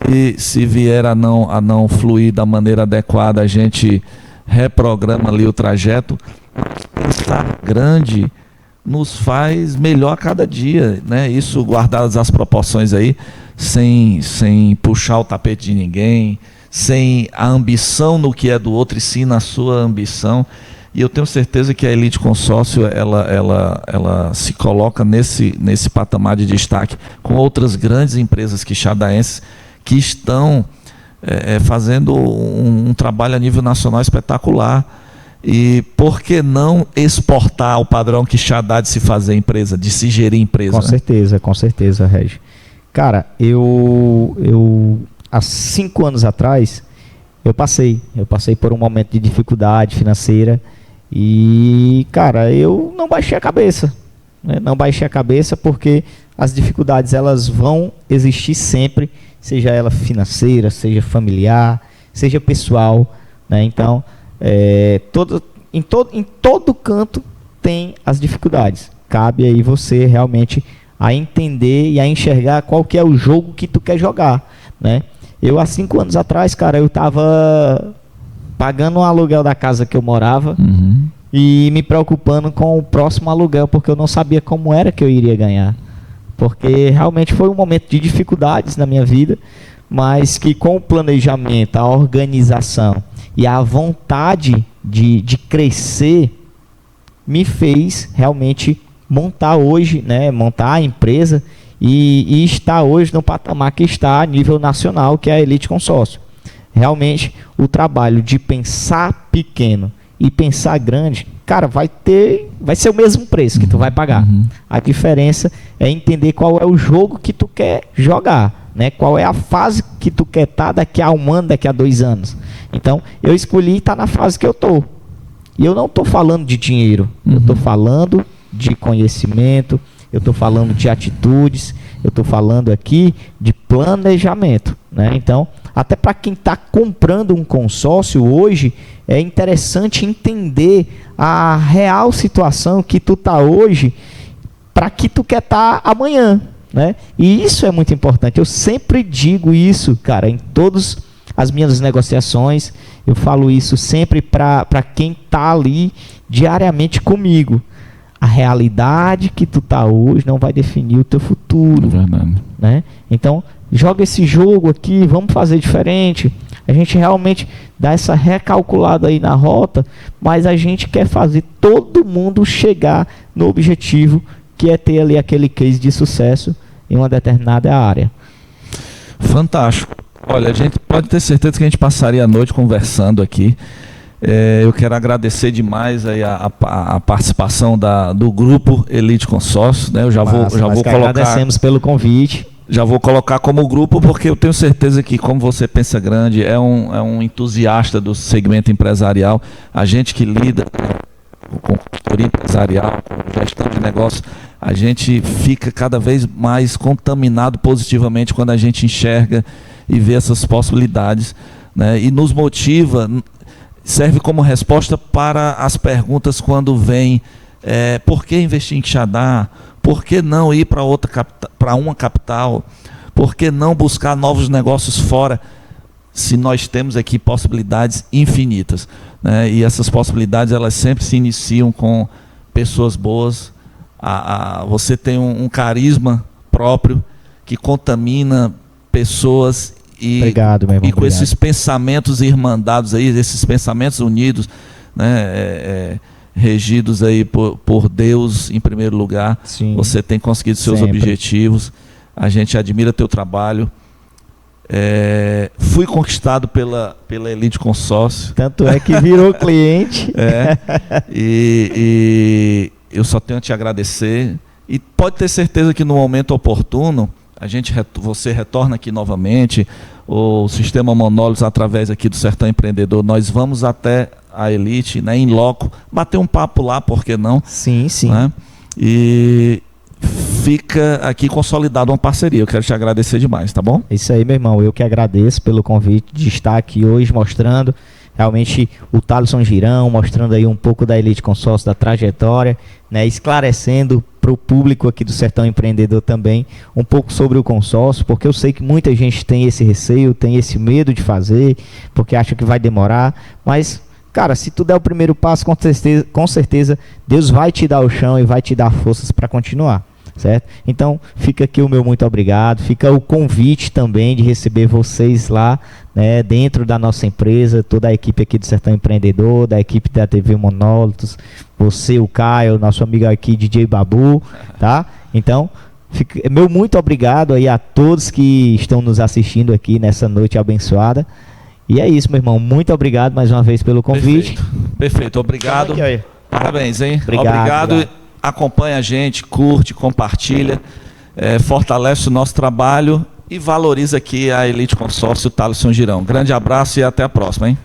E se vier a não fluir da maneira adequada, a gente reprograma ali o trajeto. Pensar grande nos faz melhor a cada dia, né? Isso guardadas as proporções aí, sem puxar o tapete de ninguém, sem a ambição no que é do outro e sim na sua ambição. E eu tenho certeza que a Elite Consórcio ela se coloca nesse patamar de destaque com outras grandes empresas quixadaenses que estão fazendo um trabalho a nível nacional espetacular. E por que não exportar o padrão Quixadá de se fazer empresa, de se gerir empresa? Com certeza, Regi. Cara, eu há 5 anos atrás, eu passei por um momento de dificuldade financeira e, cara, eu não baixei a cabeça, né? Não baixei a cabeça porque as dificuldades, elas vão existir sempre, seja ela financeira, seja familiar, seja pessoal, né? Então, em todo canto tem as dificuldades. Cabe aí você realmente a entender e a enxergar qual que é o jogo que tu quer jogar, né? Eu, há 5 anos atrás, cara, eu estava pagando o aluguel da casa que eu morava e me preocupando com o próximo aluguel, porque eu não sabia como era que eu iria ganhar. Porque realmente foi um momento de dificuldades na minha vida, mas que com o planejamento, a organização e a vontade de crescer, me fez realmente montar hoje, né, montar a empresa e está hoje no patamar que está a nível nacional, que é a Elite Consórcio. Realmente, o trabalho de pensar pequeno e pensar grande, cara, vai ser o mesmo preço que tu vai pagar. A diferença é entender qual é o jogo que tu quer jogar, né? Qual é a fase que tu quer estar daqui a 1 ano, daqui a 2 anos. Então, eu escolhi estar na fase que eu estou. E eu não estou falando de dinheiro, eu estou falando de conhecimento, eu estou falando de atitudes, eu estou falando aqui de planejamento, né? Então, até para quem está comprando um consórcio hoje, é interessante entender a real situação que tu está hoje para que tu quer estar amanhã, né? E isso é muito importante. Eu sempre digo isso, cara, em todas as minhas negociações. Eu falo isso sempre para quem está ali diariamente comigo. A realidade que tu tá hoje não vai definir o teu futuro, né? Então, joga esse jogo aqui, vamos fazer diferente. A gente realmente dá essa recalculada aí na rota, mas a gente quer fazer todo mundo chegar no objetivo, que é ter ali aquele case de sucesso em uma determinada área. Fantástico. Olha, a gente pode ter certeza que a gente passaria a noite conversando aqui. Eu quero agradecer demais aí a participação do grupo Elite Consórcio, né? Eu já vou colocar. Agradecemos pelo convite. Já vou colocar como grupo, porque eu tenho certeza que, como você pensa grande, é um entusiasta do segmento empresarial. A gente que lida com consultoria empresarial, com gestão de negócio, a gente fica cada vez mais contaminado positivamente quando a gente enxerga e vê essas possibilidades, né? E nos motiva, serve como resposta para as perguntas quando vem por que investir em Quixadá? Por que não ir para uma capital? Por que não buscar novos negócios fora? Se nós temos aqui possibilidades infinitas, né? E essas possibilidades, elas sempre se iniciam com pessoas boas. Você tem um carisma próprio que contamina pessoas Obrigado, meu irmão, e com esses pensamentos irmandados aí, esses pensamentos unidos, né? Regidos aí por Deus em primeiro lugar. Sim, você tem conseguido seus sempre. objetivos. A gente admira teu trabalho. Fui conquistado pela Elite Consórcio. Tanto é que virou cliente. E eu só tenho a te agradecer. E pode ter certeza que no momento oportuno, você retorna aqui novamente, o Sistema Monólitos, através aqui do Sertão Empreendedor, nós vamos até a Elite, né, em loco, bater um papo lá, por que não? Sim, sim. Né? E fica aqui consolidada uma parceria. Eu quero te agradecer demais, tá bom? Isso aí, meu irmão. Eu que agradeço pelo convite de estar aqui hoje mostrando realmente o Thalisson Girão, mostrando aí um pouco da Elite Consórcio, da trajetória, né, esclarecendo para o público aqui do Sertão Empreendedor também um pouco sobre o consórcio, porque eu sei que muita gente tem esse receio, tem esse medo de fazer, porque acha que vai demorar, mas, cara, se tu der o primeiro passo, com certeza Deus vai te dar o chão e vai te dar forças para continuar. Certo? Então fica aqui o meu muito obrigado, fica o convite também de receber vocês lá, né, dentro da nossa empresa, toda a equipe aqui do Sertão Empreendedor, da equipe da TV Monólitos, você, o Caio, nosso amigo aqui, DJ Babu, tá? Então, meu muito obrigado aí a todos que estão nos assistindo aqui nessa noite abençoada. E é isso, meu irmão, muito obrigado mais uma vez pelo convite. Perfeito. Obrigado. Aqui, parabéns, hein? Obrigado. Acompanha a gente, curte, compartilha, fortalece o nosso trabalho e valoriza aqui a Elite Consórcio Thalisson Girão. Grande abraço e até a próxima, hein?